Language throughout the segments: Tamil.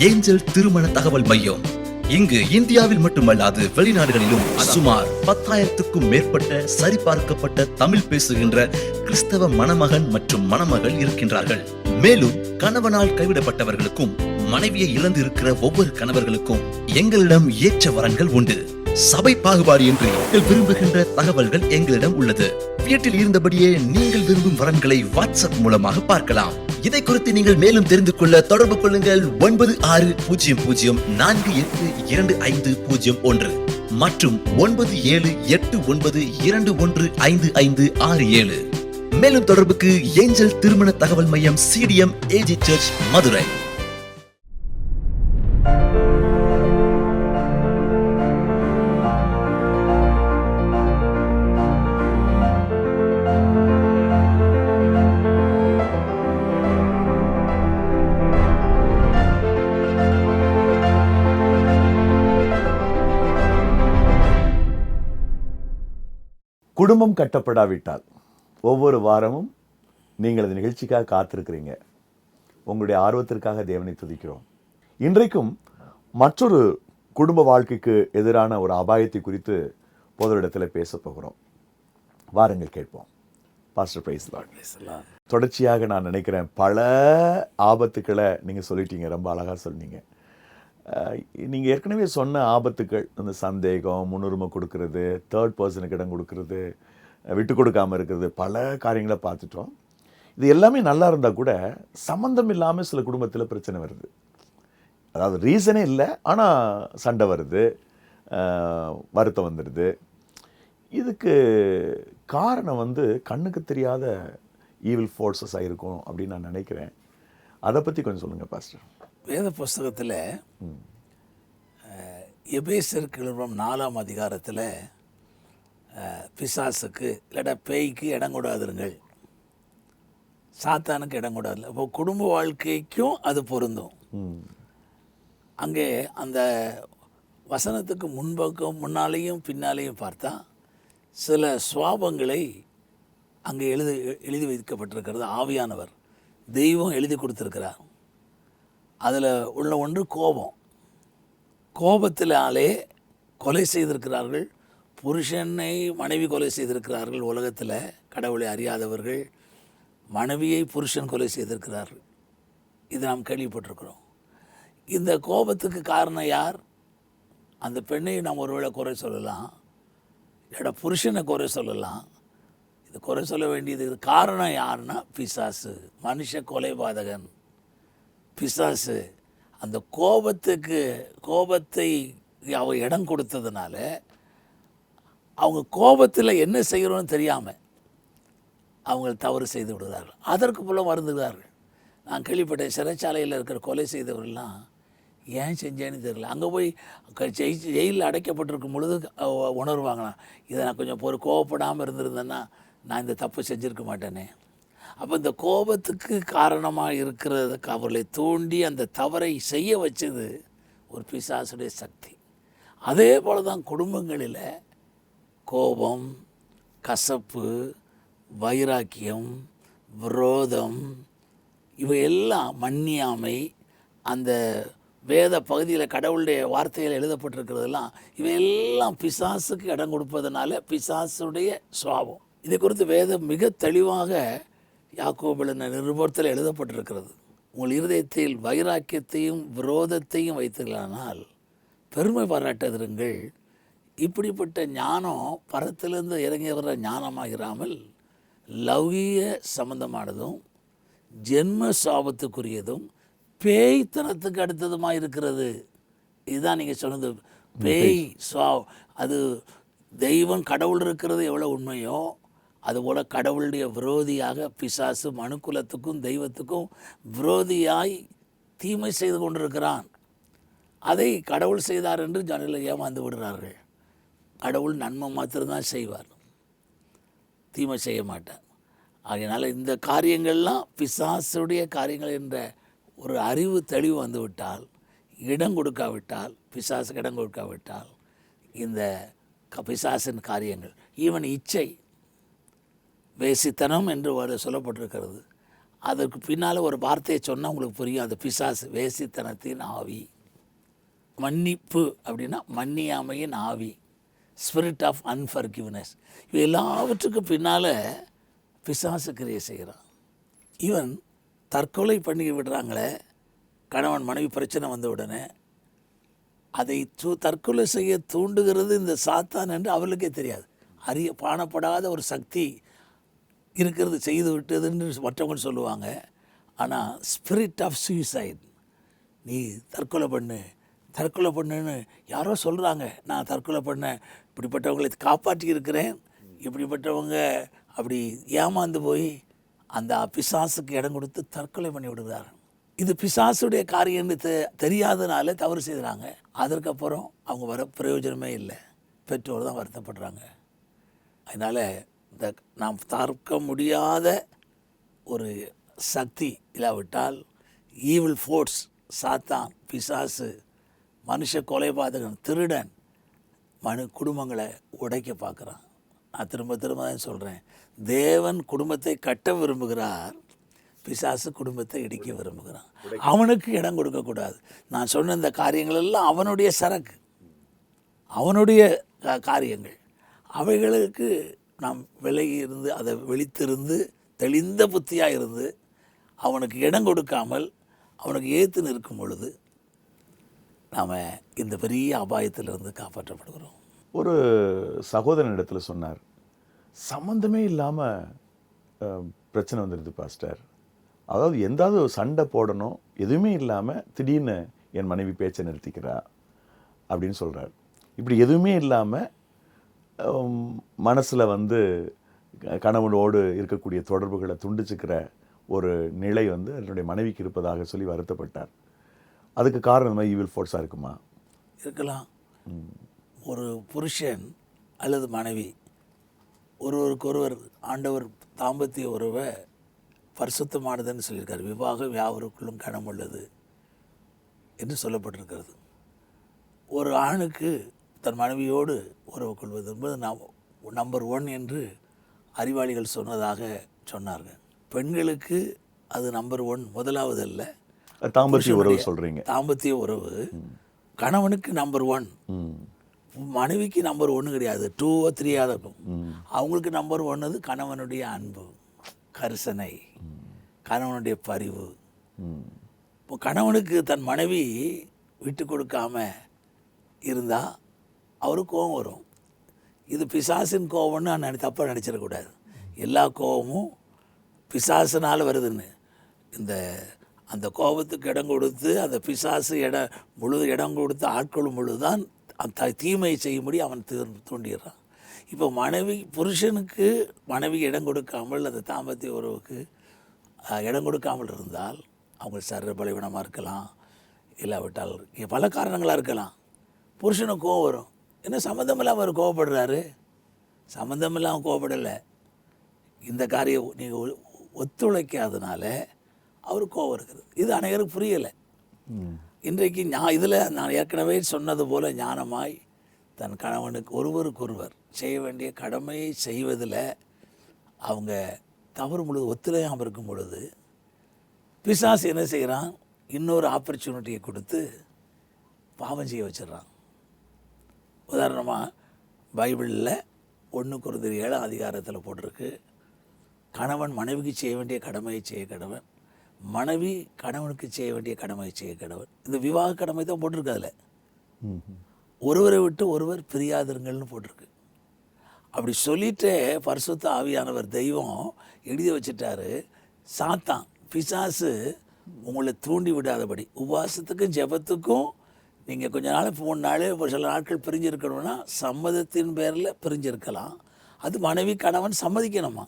ஏஞ்சல் திருமண தகவல் மையம். இங்கு இந்தியாவில் மட்டுமல்லாது வெளிநாடுகளிலும் சுமார் 10,000க்கும் மேற்பட்ட சரிபார்க்கப்பட்ட தமிழ் பேசுகின்ற கிறிஸ்தவ மணமகன் மற்றும் மணமகள் இருக்கின்றார்கள். மேலும் கணவனால் கைவிடப்பட்டவர்களுக்கும் மனைவியை இழந்து இருக்கிற ஒவ்வொரு கணவர்களுக்கும் எங்களிடம் ஏற்ற வரன்கள் உண்டு. சபை பாகுபாடு இன்றி நீங்கள் விரும்புகின்ற தகவல்கள் எங்களிடம் உள்ளது. வீட்டில் இருந்தபடியே நீங்கள் விரும்பும் வரன்களை வாட்ஸ்அப் மூலமாக பார்க்கலாம். இதை குறித்து நீங்கள் மேலும் தெரிந்து கொள்ள தொடர்பு கொள்ளுங்கள் 9600482501 மற்றும் 9789215567. மேலும் தொடர்புக்கு ஏஞ்சல் திருமண தகவல் மையம், CDM AG சர்ச், மதுரை. குடும்பம் கட்டப்படாவிட்டால் ஒவ்வொரு வாரமும் நீங்கள் இந்த நிகழ்ச்சிக்காக காத்திருக்கிறீங்க. உங்களுடைய ஆர்வத்திற்காக தேவனை துதிக்கிறோம். இன்றைக்கும் மற்றொரு குடும்ப வாழ்க்கைக்கு எதிரான ஒரு அபாயத்தை குறித்து பொதுவிடத்தில் பேச போகிறோம். வாருங்கள் கேட்போம். Pastor price Lord. தொடர்ச்சியாக நான் நினைக்கிறேன் பல ஆபத்துக்களை நீங்கள் சொல்லிட்டீங்க, ரொம்ப அழகாக சொன்னீங்க. நீங்கள் ஏற்கனவே சொன்ன ஆபத்துக்கள், அந்த சந்தேகம், முன்னுரிமை கொடுக்கறது, தேர்ட் பர்சனுக்கு இடம் கொடுக்கறது, விட்டு கொடுக்காமல் இருக்கிறது, பல காரியங்களை பார்த்துட்டோம். இது எல்லாமே நல்லா இருந்தால் கூட சம்மந்தம் இல்லாமல் சில குடும்பத்தில் பிரச்சனை வருது. அதாவது ரீசனே இல்லை, ஆனால் சண்டை வருது, வருத்தம் வந்துடுது. இதுக்கு காரணம் கண்ணுக்கு தெரியாத ஈவில் ஃபோர்ஸஸாக இருக்கும் அப்படின்னு நான் நினைக்கிறேன். அதை பற்றி கொஞ்சம் சொல்லுங்கள் பாஸ்டர். வேத புஸ்தகத்தில் எபேசியருக்கு எழுதும் 4ஆம் அதிகாரத்தில் பிசாசுக்கு இல்லாட்டா பேய்க்கு இடம் கொடாதிருங்கள், சாத்தானுக்கு இடம் கொடாது. அப்போ குடும்ப வாழ்க்கைக்கும் அது பொருந்தும். அங்கே அந்த வசனத்துக்கு முன்னாலேயும் பின்னாலேயும் பார்த்தா சில சுவாபங்களை அங்கே எழுதி வைக்கப்பட்டிருக்கிறது. ஆவியானவர் தெய்வம் எழுதி கொடுத்துருக்கிறார். அதில் உள்ள ஒன்று கோபம். கோபத்தினாலே கொலை செய்திருக்கிறார்கள். புருஷனை மனைவி கொலை செய்திருக்கிறார்கள். உலகத்தில் கடவுளை அறியாதவர்கள் மனைவியை புருஷன் கொலை செய்திருக்கிறார்கள். இது நாம் கேள்விப்பட்டிருக்கிறோம். இந்த கோபத்துக்கு காரணம் யார்? அந்த பெண்ணை நாம் ஒருவேளை குறை சொல்லலாம், இல்லைடா புருஷனை குறை சொல்லலாம். இது குறை சொல்ல வேண்டியது காரணம் யாருன்னா பிசாசு, மனுஷ கொலைபாதகன் பிசாசு. அந்த கோபத்தை அவ இடம் கொடுத்ததுனால அவங்க கோபத்தில் என்ன செய்கிறோன்னு தெரியாமல் அவங்க தவறு செய்து விடுகிறார்கள். அதற்கு போல வருந்துகிறார்கள். நான் கேள்விப்பட்டேன், சிறைச்சாலையில் இருக்கிற கொலை செய்தவர்கள்லாம் ஏன் செஞ்சேன்னு தெரியல. அங்கே போய் ஜெயிலில் அடைக்கப்பட்டிருக்கும் பொழுது உணர்வாங்களாம், இதை நான் கொஞ்சம் கோவப்படாமல் இருந்திருந்தேன்னா நான் இந்த தப்பு செஞ்சுருக்க மாட்டேனே. அப்போ இந்த கோபத்துக்கு காரணமாக இருக்கிறதுக்கு அவர்களை தூண்டி அந்த தவறை செய்ய வச்சது ஒரு பிசாசுடைய சக்தி. அதே போல் தான் குடும்பங்களில் கோபம், கசப்பு, வைராக்கியம், விரோதம், இவையெல்லாம் மன்னியாமை, அந்த வேத பகுதியில் கடவுளுடைய வார்த்தையில் எழுதப்பட்டிருக்கிறதெல்லாம் இவையெல்லாம் பிசாசுக்கு இடம் கொடுப்பதனால பிசாசுடைய சுவாபம். இதை குறித்து வேதம் மிக தெளிவாக யாக்கோபு நிருபத்தில் எழுதப்பட்டிருக்கிறது. உங்கள் இருதயத்தில் வைராக்கியத்தையும் விரோதத்தையும் வைத்தீர்களானால் பெருமை பாராட்டுங்கள். இப்படிப்பட்ட ஞானம் பரத்திலிருந்து இறங்கி வர்ற ஞானமாகிறாமல் லௌகிய சம்பந்தமானதும் ஜென்ம சாபத்துக்குரியதும் பேய்த்தனத்துக்கு அடுத்ததுமாக இருக்கிறது. இதுதான் நீங்கள் சொன்னது. பேய் அது தெய்வம் கடவுள் இருக்கிறது எவ்வளோ உண்மையோ அதுபோல் கடவுளுடைய விரோதியாக பிசாசு மனுக்குலத்துக்கும் தெய்வத்துக்கும் விரோதியாய் தீமை செய்து கொண்டிருக்கிறான். அதை கடவுள் செய்தார் என்று ஜனங்கள் ஏமாந்து விடுறார்கள். கடவுள் நன்மை மாத்திரம்தான் செய்வார், தீமை செய்ய மாட்டார். ஆகையினால இந்த காரியங்கள்லாம் பிசாசுடைய காரியங்கள் என்ற ஒரு அறிவு தெளிவு வந்துவிட்டால், இடம் கொடுக்காவிட்டால், பிசாசுக்கு இடம் கொடுக்காவிட்டால் இந்த பிசாசின் காரியங்கள், ஈவன் இச்சை, வேசித்தனம் என்று சொல்லப்பட்டிருக்கிறது, அதற்கு பின்னால் ஒரு வார்த்தையை சொன்னால் உங்களுக்கு புரியும். அது பிசாசு, வேசித்தனத்தின் ஆவி. மன்னிப்பு அப்படின்னா மன்னியாமையின் ஆவி, ஸ்பிரிட் ஆஃப் அன்ஃபர்கிவ்னஸ். இவை எல்லாவற்றுக்கும் பின்னால் பிசாசு கிரியை செய்கிறான். ஈவன் தற்கொலை பண்ணி விடுறாங்களே, கணவன் மனைவி பிரச்சனை வந்த உடனே அதை தற்கொலை செய்ய தூண்டுகிறது இந்த சாத்தான் என்று அவர்களுக்கே தெரியாது. காணப்படாத ஒரு சக்தி இருக்கிறது, செய்து விட்டதுன்னு மற்றவங்க சொல்லுவாங்க. ஆனால் ஸ்பிரிட் ஆஃப் சூசைட், நீ தற்கொலை பண்ணுன்னு யாரோ சொல்கிறாங்க. நான் தற்கொலை பண்ணேன், இப்படிப்பட்டவங்களை காப்பாற்றி இருக்கிறேன், இப்படிப்பட்டவங்க அப்படி ஏமாந்து போய் அந்த பிசாசுக்கு இடம் கொடுத்து தற்கொலை பண்ணி விடுகிறார்கள். இது பிசாசுடைய காரியம்னு தெரியாதனால தவறு செய்கிறாங்க. அதற்கப்புறம் அவங்க வர பிரயோஜனமே இல்லை, பெற்றோர் தான் வருத்தப்படுறாங்க. அதனால் இந்த நாம் தற்க முடியாத ஒரு சக்தி இல்லாவிட்டால் ஈவில் ஃபோர்ஸ், சாத்தான், பிசாசு, மனுஷ கொலைபாதகன், திருடன் குடும்பங்களை உடைக்க பார்க்குறான். நான் திரும்ப தான் சொல்கிறேன், தேவன் குடும்பத்தை கட்ட விரும்புகிறார், பிசாசு குடும்பத்தை இடிக்க விரும்புகிறான். அவனுக்கு இடம் கொடுக்கக்கூடாது. நான் சொன்ன இந்த காரியங்கள் எல்லாம் அவனுடைய சரக்கு, அவனுடைய காரியங்கள். அவைகளுக்கு நாம் விலகி இருந்து, அதை விழித்திருந்து, தெளிந்த புத்தியாக இருந்து, அவனுக்கு இடம் கொடுக்காமல் அவனுக்கு ஏற்று நிற்கும் பொழுது நாம் இந்த பெரிய அபாயத்திலிருந்து காப்பாற்றப்படுகிறோம். ஒரு சகோதரனிடத்தில் சொன்னார், சம்மந்தமே இல்லாமல் பிரச்சனை வந்துடுது பாஸ்டர். அதாவது எந்தாவது சண்டை போடணும், எதுவுமே இல்லாமல் திடீர்னு என் மனைவி பேச்சை நிறுத்திக்கிறா அப்படின்னு சொல்கிறார். இப்படி எதுவுமே இல்லாமல் மனசில் வந்து கணவனோடு இருக்கக்கூடிய தொடர்புகளை துண்டிச்சுக்கிற ஒரு நிலை வந்து என்னுடைய மனைவிக்கு இருப்பதாக சொல்லி வருத்தப்பட்டார். அதுக்கு காரணம் ஈவில் ஃபோர்ஸாக இருக்குமா? இருக்கலாம். ஒரு புருஷன் அல்லது மனைவி ஒருவருக்கொருவர் ஆண்டவர் தாம்பத்திய உறவை பரிசுத்தமானதுன்னு சொல்லியிருக்காரு. விவாகம் யாவருக்குள்ளும் கனம் உள்ளது என்று சொல்லப்பட்டிருக்கிறது. ஒரு ஆணுக்கு தன் மனைவியோடு உறவு கொள்வது என்பது நம்பர் 1 என்று அறிவாளிகள் சொன்னதாக சொன்னார்கள். பெண்களுக்கு அது நம்பர் 1, முதலாவது அல்ல. தாம்பத்திய உறவு சொல்கிறீங்க. தாம்பத்திய உறவு கணவனுக்கு நம்பர் 1, மனைவிக்கு நம்பர் 1 கிடையாது, 2 or 3 இருக்கும். அவங்களுக்கு நம்பர் 1 கணவனுடைய அன்பு, கரிசனை, கணவனுடைய பரிவு. இப்போ கணவனுக்கு தன் மனைவி விட்டு கொடுக்காம இருந்தால் அவருக்கு கோபம் வரும். இது பிசாசின் கோபம்னு நான் தப்பாக நினச்சிடக்கூடாது. எல்லா கோபமும் பிசாசினால் வருதுன்னு அந்த கோபத்துக்கு இடம் கொடுத்து அந்த பிசாசு இடம் கொடுத்து ஆட்கொள்ளும் பொழுதுதான் அந்த தீமையை செய்யும்படி அவன் தூண்டிடுறான். இப்போ புருஷனுக்கு மனைவி இடம் கொடுக்காமல் அந்த தாம்பத்திய உறவுக்கு இடம் கொடுக்காமல் இருந்தால் அவங்க சர்ற பலவீனமாக இருக்கலாம், இல்லாவிட்டால் பல காரணங்களாக இருக்கலாம். புருஷனுக்கு கோவம் வரும். என்ன சம்மந்தம் இல்லாமல் அவர் கோவப்படுறாரு? சம்மந்தம் இல்லாமல் கோவப்படலை, இந்த காரியம் நீங்கள் ஒத்துழைக்காதனால அவருக்கு கோவம் இருக்கிறது. இது அனைவருக்கு புரியலை. இன்றைக்கு நான் ஏற்கனவே சொன்னது போல் ஞானமாய் தன் கணவனுக்கு ஒருவருக்கொருவர் செய்ய வேண்டிய கடமையை செய்வதில் அவங்க தவறு முழுது ஒத்துழையாமல் இருக்கும் பொழுது பிசாசு என்ன செய்கிறான்? இன்னொரு ஆப்பர்ச்சுனிட்டியை கொடுத்து பாவம் செய்ய வச்சிடறான். உதாரணமாக பைபிளில் 1 கொரிந்தியர் 7 அதிகாரத்தில் போட்டிருக்கு, கணவன் மனைவிக்கு செய்ய வேண்டிய கடமையை செய்ய கடவன், மனைவி கணவனுக்கு செய்ய வேண்டிய கடமையை செய்ய கடவன். இந்த விவாக கடமை தான் போட்டிருக்கு. அதில் ஒருவரை விட்டு ஒருவர் பிரியாதிருங்கள்னு போட்டிருக்கு. அப்படி சொல்லிட்டு பரிசுத்த ஆவியானவர் தெய்வம் எழுதி வச்சிட்டாரு. சாத்தான் பிசாசு உங்களை தூண்டி விடாதபடி உபவாசத்துக்கும் ஜெபத்துக்கும் நீங்கள் கொஞ்ச நாள் 3 நாள் ஒரு சில நாட்கள் பிரிஞ்சிருக்கணும்னா சம்மதத்தின் பேரில் பிரிஞ்சிருக்கலாம். அது மனைவி கணவன் சம்மதிக்கணுமா?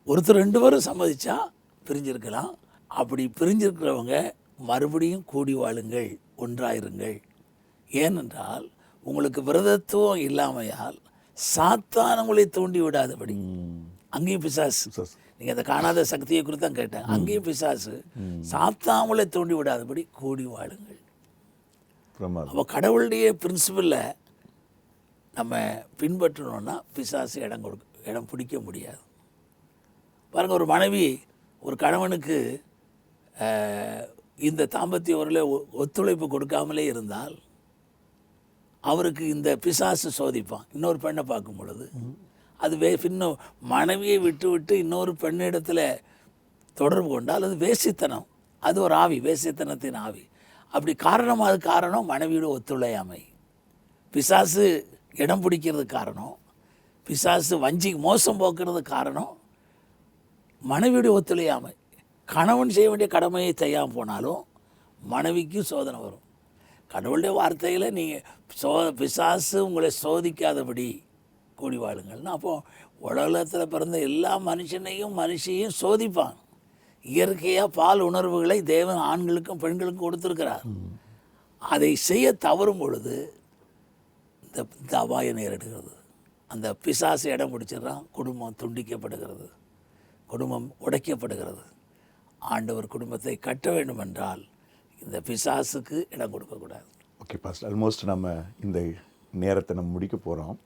ஒருத்தர் 2 பேரும் சம்மதிச்சா பிரிஞ்சிருக்கலாம். அப்படி பிரிஞ்சிருக்கிறவங்க மறுபடியும் கூடி வாழுங்கள், ஒன்றாயிருங்கள். ஏனென்றால் உங்களுக்கு விரதத்துவம் இல்லாமையால் சாத்தான் உங்களை தூண்டி விடாதபடி. அங்கேயும் பிசாசு, நீங்கள் அதை காணாத சக்தியை குறித்து தான் கேட்டேன். அங்கேயும் பிசாசு சாத்தான் உங்களை தூண்டி விடாதபடி கூடி வாழுங்கள். அப்போ கடவுளுடைய பிரின்சிபலை நம்ம பின்பற்றணும்னா பிசாசு இடம் பிடிக்க முடியாது. பாருங்கள், ஒரு மனைவி ஒரு கணவனுக்கு இந்த தாம்பத்திய உறவில் ஒத்துழைப்பு கொடுக்காமலே இருந்தால் அவருக்கு இந்த பிசாசு சோதிப்பான். இன்னொரு பெண்ணை பார்க்கும் பொழுது அது இன்னும் மனைவியை விட்டு இன்னொரு பெண்ணிடத்தில் தொடர்பு கொண்டால் அது வேசித்தனம். அது ஒரு ஆவி, வேசித்தனத்தின் ஆவி. அப்படி அது காரணம் மனைவியோட ஒத்துழையாமை. பிசாசு இடம் பிடிக்கிறது காரணம், பிசாசு மோசம் போக்குறது காரணம் மனைவியுடைய ஒத்துழையாமை. கணவன் செய்ய வேண்டிய கடமையை செய்யாமல் போனாலும் மனைவிக்கும் சோதனை வரும். கடவுளுடைய வார்த்தையில் நீங்கள் பிசாசு உங்களை சோதிக்காதபடி கூடி வாழுங்கள்னா, அப்போது உலகத்தில் பிறந்த எல்லா மனுஷனையும் சோதிப்பான். இயற்கையாக பால் உணர்வுகளை தேவன் ஆண்களுக்கும் பெண்களுக்கும் கொடுத்துருக்கிறார். அதை செய்ய தவறும் பொழுது இந்த அபாயம் நேரிடுகிறது. அந்த பிசாசு இடம் பிடிச்சிடறான், குடும்பம் துண்டிக்கப்படுகிறது, குடும்பம் உடைக்கப்படுகிறது. ஆண்டவர் குடும்பத்தை கட்ட வேண்டும் என்றால் இந்த பிசாசுக்கு இடம் கொடுக்கக்கூடாது. ஓகே பாஸ்டர், ஆல்மோஸ்ட் நம்ம இந்த நேரத்தை நம்ம முடிக்க போகிறோம்.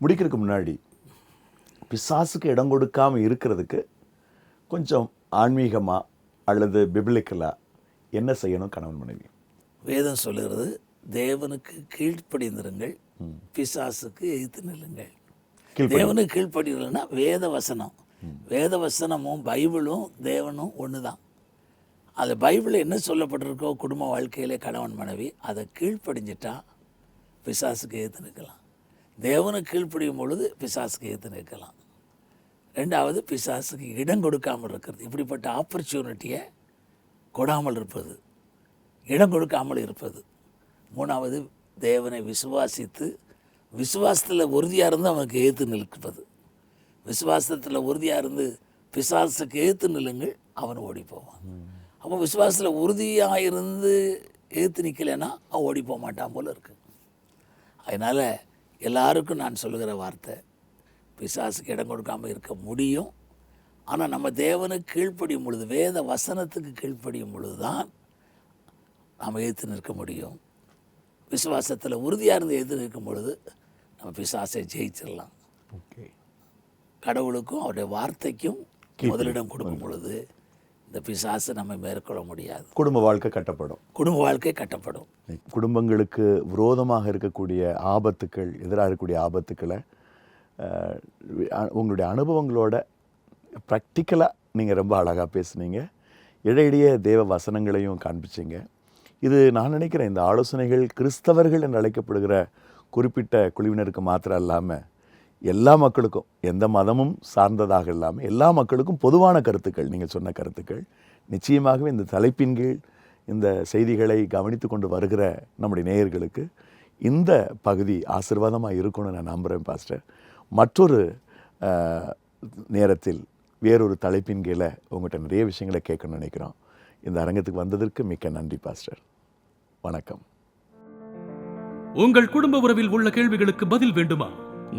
முடிக்கிறதுக்கு முன்னாடி பிசாசுக்கு இடம் கொடுக்காமல் இருக்கிறதுக்கு கொஞ்சம் ஆன்மீகமாக அல்லது பிபிலிக்கலாக என்ன செய்யணும் கணவன் மனைவி? வேதம் சொல்லுகிறது, தேவனுக்கு கீழ்ப்படிந்திருங்கள், பிசாசுக்கு எதிர்த்து நில்லுங்கள். தேவனுக்கு கீழ்ப்படினா வேத வசனமும் பைபிளும் தேவனும் ஒன்று தான். அது பைபிளில் என்ன சொல்லப்பட்டிருக்கோ குடும்ப வாழ்க்கையிலே கணவன் மனைவி அதை கீழ்ப்படிஞ்சிட்டா பிசாசுக்கு எதிர்த்து நிற்கலாம். தேவனுக்கு கீழ்ப்படியும் பொழுது பிசாசுக்கு எதிர்த்து நிற்கலாம். ரெண்டாவது, பிசாசுக்கு இடம் கொடுக்காமல் இருக்கிறது. இப்படிப்பட்ட ஆப்பர்ச்சுனிட்டியை கொடாமல் இருப்பது, இடம் கொடுக்காமல் இருப்பது. மூணாவது, தேவனை விசுவாசத்தில் உறுதியாக இருந்து அவனுக்கு எதிர்த்து நிற்பது. விசுவாசத்தில் உறுதியாக இருந்து பிசாசுக்கு எதிர்த்து நில்லுங்கள், அவன் ஓடி போவான். அப்போ விசுவாசத்தில் உறுதியாக இருந்து எதிர்த்து நிற்கலைன்னா அவன் ஓடி போக மாட்டான் போல இருக்கு. அதனால் எல்லாருக்கும் நான் சொல்லுகிற வார்த்தை, பிசாசுக்கு இடம் கொடுக்காமல் இருக்க முடியும். ஆனால் நம்ம தேவனுக்கு கீழ்ப்படியும் பொழுது, வேத வசனத்துக்கு கீழ்ப்படியும் பொழுது தான் நாம் எதிர்த்து நிற்க முடியும். விசுவாசத்தில் உறுதியாக இருந்து எதிர்த்து நிற்கும் பொழுது நம்ம பிசாசை ஜெயிச்சிடலாம். ஓகே, கடவுளுக்கும் அவருடைய வார்த்தைக்கும் முதலிடம் கொடுக்கும் பொழுது இந்த பிசாசை நம்ம மேற்கொள்ள முடியாது. குடும்ப வாழ்க்கை கட்டப்படும். குடும்பங்களுக்கு விரோதமாக இருக்கக்கூடிய ஆபத்துக்கள், எதிராக இருக்கக்கூடிய ஆபத்துக்களை உங்களுடைய அனுபவங்களோட ப்ராக்டிக்கலாக நீங்கள் ரொம்ப அழகாக பேசுனீங்க. இடையிடையே தேவ வசனங்களையும் காண்பிச்சிங்க. இது நான் நினைக்கிறேன், இந்த ஆலோசனைகள் கிறிஸ்தவர்கள் என்று அழைக்கப்படுகிற குறிப்பிட்ட குழுவினருக்கு மாத்திரம் இல்லாமல் எல்லா மக்களுக்கும், எந்த மதமும் சார்ந்ததாக இல்லாமல் எல்லா மக்களுக்கும் பொதுவான கருத்துக்கள், நீங்கள் சொன்ன கருத்துக்கள் நிச்சயமாகவே இந்த தலைப்பின் கீழ் இந்த செய்திகளை கவனித்து கொண்டு வருகிற நம்முடைய நேயர்களுக்கு இந்த பகுதி ஆசீர்வாதமாக இருக்கும்னு நான் நம்புகிறேன் பாஸ்டர். மற்றொரு நேரத்தில் வேறொரு தலைப்பின் கீழே உங்கள்கிட்ட நிறைய விஷயங்களை கேட்கணும்னு நினைக்கிறோம். இந்த அரங்கத்துக்கு வந்ததற்கு மிக்க நன்றி பாஸ்டர். வணக்கம். உங்கள் குடும்ப உறவில் உள்ள கேள்விகளுக்கு பதில் வேண்டுமா?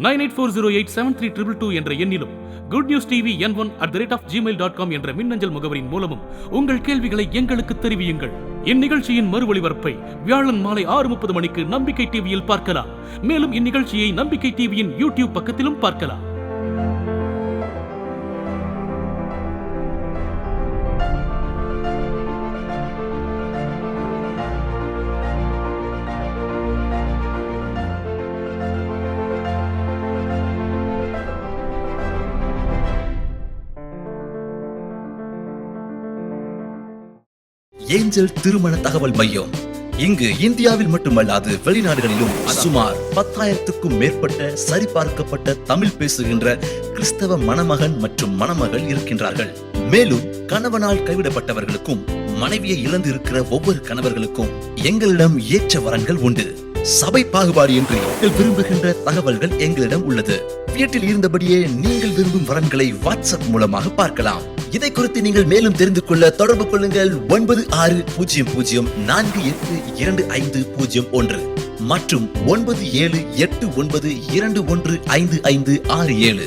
9840873222 என்ற எண்ணிலும் குட் நியூஸ் டிவி N1@gmail.com என்ற மின்னஞ்சல் முகவரியின் மூலமும் உங்கள் கேள்விகளை எங்களுக்கு தெரிவியுங்கள். இந்நிகழ்ச்சியின் மறு ஒளிபரப்பை வியாழன் மாலை 6:30 மணிக்கு நம்பிக்கை டிவியில் பார்க்கலாம். மேலும் இந்நிகழ்ச்சியை நம்பிக்கை டிவியின் யூடியூப் பக்கத்திலும் பார்க்கலாம். ஏஞ்சல் திருமண தகவல் மையம். இங்கு இந்தியாவில் மட்டுமல்லாது வெளிநாடுகளிலும் சுமார் 10,000க்கும் மேற்பட்ட சரிபார்க்கப்பட்ட தமிழ் பேசுகின்ற கிறிஸ்தவ மணமகன் மற்றும் மணமகள் இருக்கின்றார்கள். மேலும் கணவனால் கைவிடப்பட்டவர்களுக்கும் மனைவியை இழந்து இருக்கிற ஒவ்வொரு கணவர்களுக்கும் எங்களிடம் ஏற்ற வரன்கள் உண்டு. சபை பாகுபாடு என்று விரும்புகின்ற தகவல்கள் எங்களிடம் உள்ளது. வீட்டில் இருந்தபடியே நீங்கள் விரும்பும் வரன்களை வாட்ஸ்அப் மூலமாக பார்க்கலாம். இதை குறித்து நீங்கள் மேலும் தெரிந்து கொள்ள தொடர்பு கொள்ளுங்கள் 9600482501 மற்றும் 9789215567.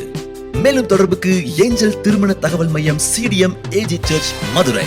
மேலும் தொடர்புக்கு ஏஞ்சல் திருமண தகவல் மையம் CDM AG சர்ச் மதுரை.